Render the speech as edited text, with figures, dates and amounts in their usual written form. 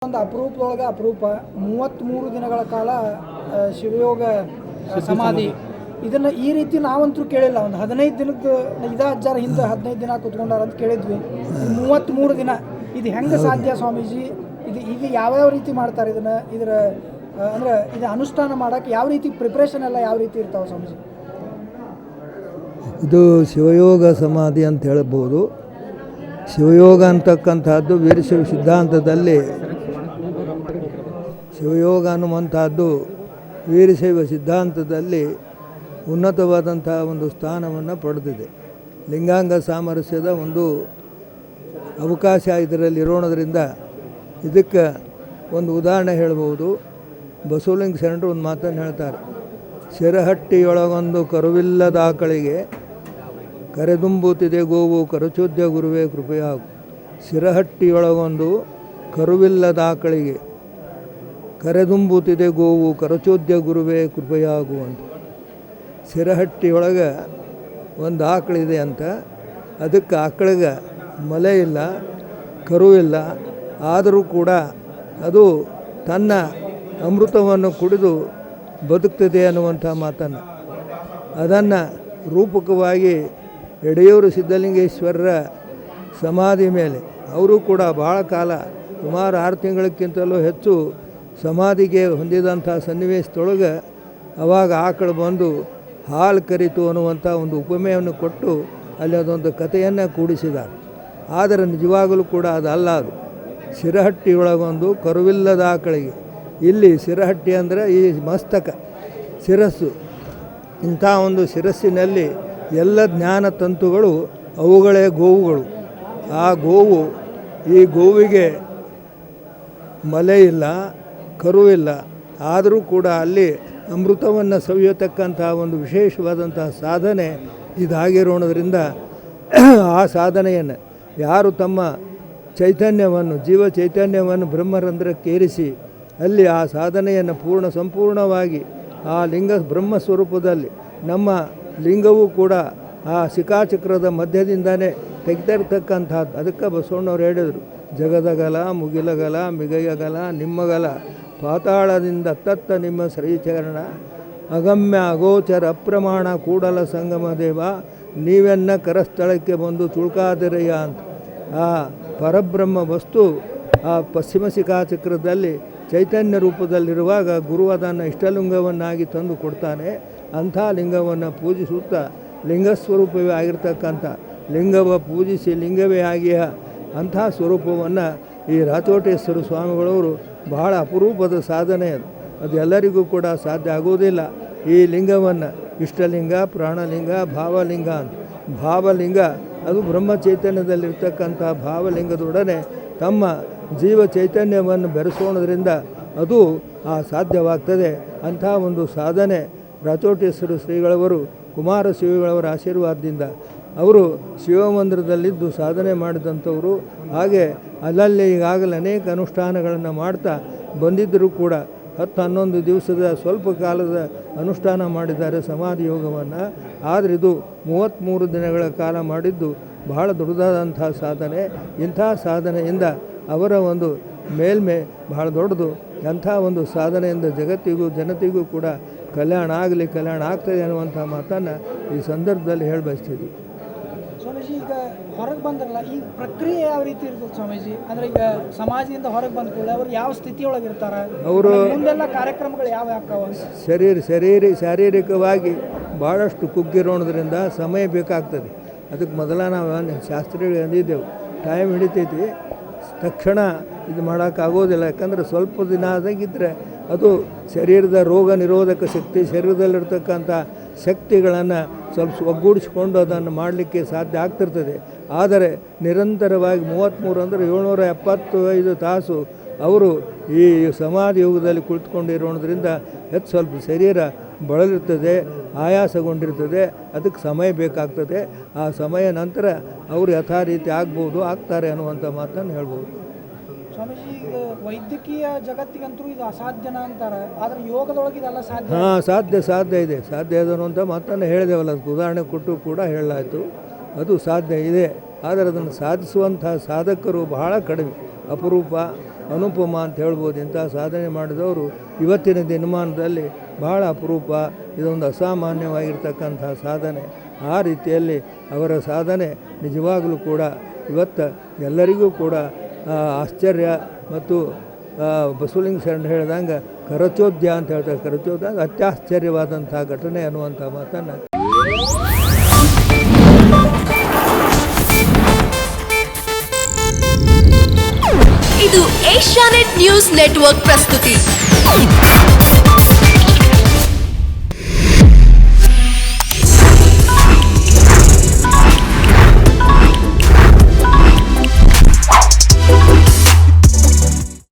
ಒಂದು ಅಪರೂಪದೊಳಗೆ ಅಪರೂಪ 33 ದಿನಗಳ ಕಾಲ ಶಿವಯೋಗ ಸಮಾಧಿ. ಇದನ್ನು ಈ ರೀತಿ ನಾವಂತೂ ಕೇಳಿಲ್ಲ. ಒಂದು 15 ದಿನದ ಅಜ್ಜಾರ ಹಿಂದೆ 15 ದಿನ ಕೂತ್ಕೊಂಡಾರ ಅಂತ ಕೇಳಿದ್ವಿ. 33 ದಿನ ಇದು ಹೆಂಗೆ ಸಾಧ್ಯ ಸ್ವಾಮೀಜಿ? ಈಗ ಯಾವ್ಯಾವ ರೀತಿ ಮಾಡ್ತಾರೆ ಇದರ ಅಂದರೆ ಇದು ಅನುಷ್ಠಾನ ಮಾಡೋಕ್ಕೆ ಯಾವ ರೀತಿ ಪ್ರಿಪ್ರೇಷನ್ ಎಲ್ಲ ಯಾವ ರೀತಿ ಇರ್ತಾವೆ ಸ್ವಾಮೀಜಿ? ಇದು ಶಿವಯೋಗ ಸಮಾಧಿ ಅಂತ ಹೇಳ್ಬೋದು. ಶಿವಯೋಗ ಅಂತಕ್ಕಂಥದ್ದು ವೀರಶೈವ ಸಿದ್ಧಾಂತದಲ್ಲಿ ಶಿವಯೋಗ ಅನ್ನುವಂಥದ್ದು ವೀರಶೈವ ಸಿದ್ಧಾಂತದಲ್ಲಿ ಉನ್ನತವಾದಂಥ ಒಂದು ಸ್ಥಾನವನ್ನು ಪಡೆದಿದೆ. ಲಿಂಗಾಂಗ ಸಾಮರಸ್ಯದ ಒಂದು ಅವಕಾಶ ಇದರಲ್ಲಿ ಇರೋಣದ್ರಿಂದ ಇದಕ್ಕೆ ಒಂದು ಉದಾಹರಣೆ ಹೇಳ್ಬೋದು. ಬಸವಲಿಂಗ ಶರಣರು ಒಂದು ಮಾತನ್ನು ಹೇಳ್ತಾರೆ, ಶಿರಹಟ್ಟಿಯೊಳಗೊಂದು ಕರುವಿಲ್ಲದ ಆಕಳಿಗೆ ಕರೆದುಂಬುತ್ತಿದೆ ಗೋವು ಕರಚೋದ್ಯ ಗುರುವೇ ಕೃಪೆಯಾಗು. ಶಿರಹಟ್ಟಿಯೊಳಗೊಂದು ಕರುವಿಲ್ಲದ ಆಕಳಿಗೆ ಕರೆದುಂಬುತ್ತಿದೆ ಗೋವು ಕರಚೋದ್ಯ ಗುರುವೇ ಕೃಪೆಯಾಗು ಅಂತ. ಶಿರಹಟ್ಟಿಯೊಳಗೆ ಒಂದು ಆಕಳಿದೆ ಅಂತ, ಅದಕ್ಕೆ ಆಕಳಿಗೆ ಮಲೆ ಇಲ್ಲ, ಕರು ಇಲ್ಲ, ಆದರೂ ಕೂಡ ಅದು ತನ್ನ ಅಮೃತವನ್ನು ಕುಡಿದು ಬದುಕ್ತದೆ ಅನ್ನುವಂಥ ಮಾತನ್ನು ಅದನ್ನು ರೂಪಕವಾಗಿ ಯಡೆಯೂರು ಸಿದ್ಧಲಿಂಗೇಶ್ವರರ ಸಮಾಧಿ ಮೇಲೆ ಅವರು ಕೂಡ ಭಾಳ ಕಾಲ ಸುಮಾರು 6 ತಿಂಗಳಕ್ಕಿಂತಲೂ ಹೆಚ್ಚು ಸಮಾಧಿಗೆ ಹೊಂದಿದಂಥ ಸನ್ನಿವೇಶದೊಳಗೆ ಅವಾಗ ಆಕಳು ಬಂದು ಹಾಲು ಕರಿತು ಅನ್ನುವಂಥ ಒಂದು ಉಪಮೆಯನ್ನು ಕೊಟ್ಟು ಅಲ್ಲಿ ಅದೊಂದು ಕಥೆಯನ್ನು ಕೂಡಿಸಿದ್ದಾರೆ. ಆದರೆ ನಿಜವಾಗಲೂ ಕೂಡ ಅದಲ್ಲ. ಅದು ಶಿರಹಟ್ಟಿಯೊಳಗೊಂದು ಕರುವಿಲ್ಲದ ಆಕಳಿಗೆ, ಇಲ್ಲಿ ಶಿರಹಟ್ಟಿ ಅಂದರೆ ಈ ಮಸ್ತಕ ಶಿರಸ್ಸು, ಇಂಥ ಒಂದು ಶಿರಸ್ಸಿನಲ್ಲಿ ಎಲ್ಲ ಜ್ಞಾನ ತಂತುಗಳು ಅವುಗಳೇ ಗೋವುಗಳು. ಆ ಗೋವು, ಈ ಗೋವಿಗೆ ಮಲೆ ಇಲ್ಲ, ಕರು ಇಲ್ಲ, ಆದರೂ ಕೂಡ ಅಲ್ಲಿ ಅಮೃತವನ್ನು ಸವಿಯತಕ್ಕಂಥ ಒಂದು ವಿಶೇಷವಾದಂತಹ ಸಾಧನೆ ಇದಾಗಿರೋಣದ್ರಿಂದ ಆ ಸಾಧನೆಯನ್ನು ಯಾರು ತಮ್ಮ ಚೈತನ್ಯವನ್ನು, ಜೀವ ಚೈತನ್ಯವನ್ನು ಬ್ರಹ್ಮರಂಧ್ರಕ್ಕೇರಿಸಿ ಅಲ್ಲಿ ಆ ಸಾಧನೆಯನ್ನು ಸಂಪೂರ್ಣವಾಗಿ ಆ ಲಿಂಗ ಬ್ರಹ್ಮಸ್ವರೂಪದಲ್ಲಿ, ನಮ್ಮ ಲಿಂಗವೂ ಕೂಡ ಆ ಶಿಖಾಚಕ್ರದ ಮಧ್ಯದಿಂದನೇ ತೆಗೆದಿರ್ತಕ್ಕಂಥದ್ದು. ಅದಕ್ಕೆ ಬಸವಣ್ಣವ್ರು ಹೇಳಿದರು, ಜಗದಗಲ ಮುಗಿಲಗಲ ಮಿಗಯಗಲ ನಿಮ್ಮಗಲ ಪಾತಾಳದಿಂದ ತತ್ತ ನಿಮ್ಮ ಶ್ರೀಚರಣ ಅಗಮ್ಯ ಅಗೋಚರ ಅಪ್ರಮಾಣ ಕೂಡಲ ಸಂಗಮ ದೇವ ನೀವೆನ್ನ ಕರಸ್ಥಳಕ್ಕೆ ಬಂದು ತುಳ್ಕಾದಿರಯ್ಯ ಅಂತ. ಆ ಪರಬ್ರಹ್ಮ ವಸ್ತು ಆ ಪಶ್ಚಿಮ ಶಿಖಾಚಕ್ರದಲ್ಲಿ ಚೈತನ್ಯ ರೂಪದಲ್ಲಿರುವಾಗ ಗುರು ಅದನ್ನು ಇಷ್ಟಲಿಂಗವನ್ನಾಗಿ ತಂದು ಕೊಡ್ತಾನೆ. ಅಂಥ ಲಿಂಗವನ್ನು ಪೂಜಿಸುತ್ತಾ ಲಿಂಗಸ್ವರೂಪವೇ ಆಗಿರ್ತಕ್ಕಂಥ ಲಿಂಗವ ಪೂಜಿಸಿ ಲಿಂಗವೇ ಆಗಿಯ ಅಂಥ ಸ್ವರೂಪವನ್ನು ಈ ರಾಚೋಟೇಶ್ವರ ಸ್ವಾಮಿಗಳವರು ಬಹಳ ಅಪರೂಪದ ಸಾಧನೆ. ಅದು ಎಲ್ಲರಿಗೂ ಕೂಡ ಸಾಧ್ಯ ಆಗುವುದಿಲ್ಲ. ಈ ಲಿಂಗವನ್ನು ಇಷ್ಟಲಿಂಗ, ಪ್ರಾಣಲಿಂಗ, ಭಾವಲಿಂಗ ಅಂತ. ಭಾವಲಿಂಗ ಅದು ಬ್ರಹ್ಮ ಚೈತನ್ಯದಲ್ಲಿರ್ತಕ್ಕಂಥ ಭಾವಲಿಂಗದೊಡನೆ ತಮ್ಮ ಜೀವ ಚೈತನ್ಯವನ್ನು ಬೆರೆಸೋಣದ್ರಿಂದ ಅದು ಸಾಧ್ಯವಾಗ್ತದೆ. ಅಂಥ ಒಂದು ಸಾಧನೆ ರಾಚೋಟೇಶ್ವರ ಶ್ರೀಗಳವರು ಕುಮಾರ ಶಿವಗಳವರ ಆಶೀರ್ವಾದದಿಂದ ಅವರು ಶಿವಮಂದಿರದಲ್ಲಿದ್ದು ಸಾಧನೆ ಮಾಡಿದಂಥವರು. ಹಾಗೆ ಅಲ್ಲಲ್ಲಿ ಈಗಾಗಲೇ ಅನೇಕ ಅನುಷ್ಠಾನಗಳನ್ನು ಮಾಡ್ತಾ ಬಂದಿದ್ದರೂ ಕೂಡ 10-11 ದಿವಸದ ಸ್ವಲ್ಪ ಕಾಲದ ಅನುಷ್ಠಾನ ಮಾಡಿದ್ದಾರೆ ಸಮಾಧಿ ಯೋಗವನ್ನು. ಆದರೆ ಇದು 33 ದಿನಗಳ ಕಾಲ ಮಾಡಿದ್ದು ಬಹಳ ದೊಡ್ಡದಾದಂಥ ಸಾಧನೆ. ಇಂಥ ಸಾಧನೆಯಿಂದ ಅವರ ಒಂದು ಮೇಲ್ಮೆ ಬಹಳ ದೊಡ್ಡದು. ಅಂಥ ಒಂದು ಸಾಧನೆಯಿಂದ ಜಗತ್ತಿಗೂ ಜನತೆಗೂ ಕೂಡ ಕಲ್ಯಾಣ ಆಗಲಿ, ಕಲ್ಯಾಣ ಆಗ್ತದೆ ಅನ್ನುವಂಥ ಮಾತನ್ನು ಈ ಸಂದರ್ಭದಲ್ಲಿ ಹೇಳಿ ಬಯಸ್ತಿದ್ವಿ. ಸ್ವಾಮೀಜಿ, ಈಗ ಹೊರಗೆ ಬಂದ್ರಲ್ಲ, ಈ ಪ್ರಕ್ರಿಯೆ ಯಾವ ರೀತಿ ಇರ್ತದೆ ಸ್ವಾಮೀಜಿ? ಅಂದರೆ ಈಗ ಸಮಾಜದಿಂದ ಹೊರಗೆ ಬಂದ ಕೂಡಲೇ ಅವರು ಯಾವ ಸ್ಥಿತಿಯೊಳಗಿರ್ತಾರೆ, ಅವರು ಮುಂದೆಲ್ಲ ಕಾರ್ಯಕ್ರಮಗಳು ಯಾವ ಆಗ್ತಾವ? ಶಾರೀರಿಕವಾಗಿ ಭಾಳಷ್ಟು ಕುಗ್ಗಿರೋದ್ರಿಂದ ಸಮಯ ಬೇಕಾಗ್ತದೆ. ಅದಕ್ಕೆ ಮೊದಲ ನಾವು ಶಾಸ್ತ್ರಿಗಳು ಅಂದಿದ್ದೆವು, ಟೈಮ್ ಹಿಡಿತೈತಿ, ತಕ್ಷಣ ಇದು ಮಾಡೋಕ್ಕಾಗೋದಿಲ್ಲ. ಯಾಕಂದರೆ ಸ್ವಲ್ಪ ದಿನ ಆದಾಗಿದ್ದರೆ ಅದು ಶರೀರದ ರೋಗ ನಿರೋಧಕ ಶಕ್ತಿ, ಶರೀರದಲ್ಲಿರ್ತಕ್ಕಂಥ ಶಕ್ತಿಗಳನ್ನು ಸ್ವಲ್ಪ ಒಗ್ಗೂಡಿಸ್ಕೊಂಡು ಅದನ್ನು ಮಾಡಲಿಕ್ಕೆ ಸಾಧ್ಯ ಆಗ್ತಿರ್ತದೆ. ಆದರೆ ನಿರಂತರವಾಗಿ 33 ಅಂದರೆ 775 ತಾಸು ಅವರು ಈ ಸಮಾಧಿ ಯೋಗದಲ್ಲಿ ಕುಳಿತುಕೊಂಡಿರೋದ್ರಿಂದ ಹೆಚ್ಚು ಸ್ವಲ್ಪ ಶರೀರ ಬಳಲಿರ್ತದೆ, ಆಯಾಸಗೊಂಡಿರ್ತದೆ. ಅದಕ್ಕೆ ಸಮಯ ಬೇಕಾಗ್ತದೆ. ಆ ಸಮಯ ನಂತರ ಅವರು ಯಥಾ ರೀತಿ ಆಗ್ತಾರೆ ಅನ್ನುವಂಥ ಮಾತನ್ನು ಹೇಳ್ಬೋದು. ಸ್ವಾಮೀಜಿ, ಈಗ ವೈದ್ಯಕೀಯ ಜಗತ್ತಿಗಂತೂ ಇದು ಅಸಾಧ್ಯನ ಅಂತಾರೆ, ಆದರೆ ಯೋಗದೊಳಗೆ ಇದೆಲ್ಲ ಸಾಧ್ಯ. ಸಾಧ್ಯ ಇದೆ ಅನ್ನುವಂಥ ಮಾತನ್ನು ಹೇಳಿದೆವಲ್ಲ, ಅದಕ್ಕೆ ಉದಾಹರಣೆ ಕೊಟ್ಟು ಕೂಡ ಹೇಳಲಾಯಿತು. ಅದು ಸಾಧ್ಯ ಇದೆ. ಆದರೆ ಅದನ್ನು ಸಾಧಿಸುವಂಥ ಸಾಧಕರು ಬಹಳ ಕಡಿಮೆ, ಅಪರೂಪ. ಅನುಪಮ ಅಂತ ಹೇಳ್ಬೋದು. ಇಂಥ ಸಾಧನೆ ಮಾಡಿದವರು ಇವತ್ತಿನ ದಿನಮಾನದಲ್ಲಿ ಬಹಳ ಅಪರೂಪ. ಇದೊಂದು ಅಸಾಮಾನ್ಯವಾಗಿರ್ತಕ್ಕಂಥ ಸಾಧನೆ. ಆ ರೀತಿಯಲ್ಲಿ ಅವರ ಸಾಧನೆ ನಿಜವಾಗಲೂ ಕೂಡ ಇವತ್ತು ಎಲ್ಲರಿಗೂ ಕೂಡ ಆಶ್ಚರ್ಯ ಮತ್ತು ಬಸವಲಿಂಗ ಶರಣ ಹೇಳ್ದಂಗೆ ಕರಚೋದ್ಯ ಅಂತ ಹೇಳ್ತಾರೆ. ಕರಚೋದ್ಯ ಅತ್ಯಾಶ್ಚರ್ಯವಾದಂಥ ಘಟನೆ ಅನ್ನುವಂಥ ಮಾತನ್ನು ಇದು ಏಷ್ಯಾನೆಟ್ ನ್ಯೂಸ್ ನೆಟ್ವರ್ಕ್ ಪ್ರಸ್ತುತಿ.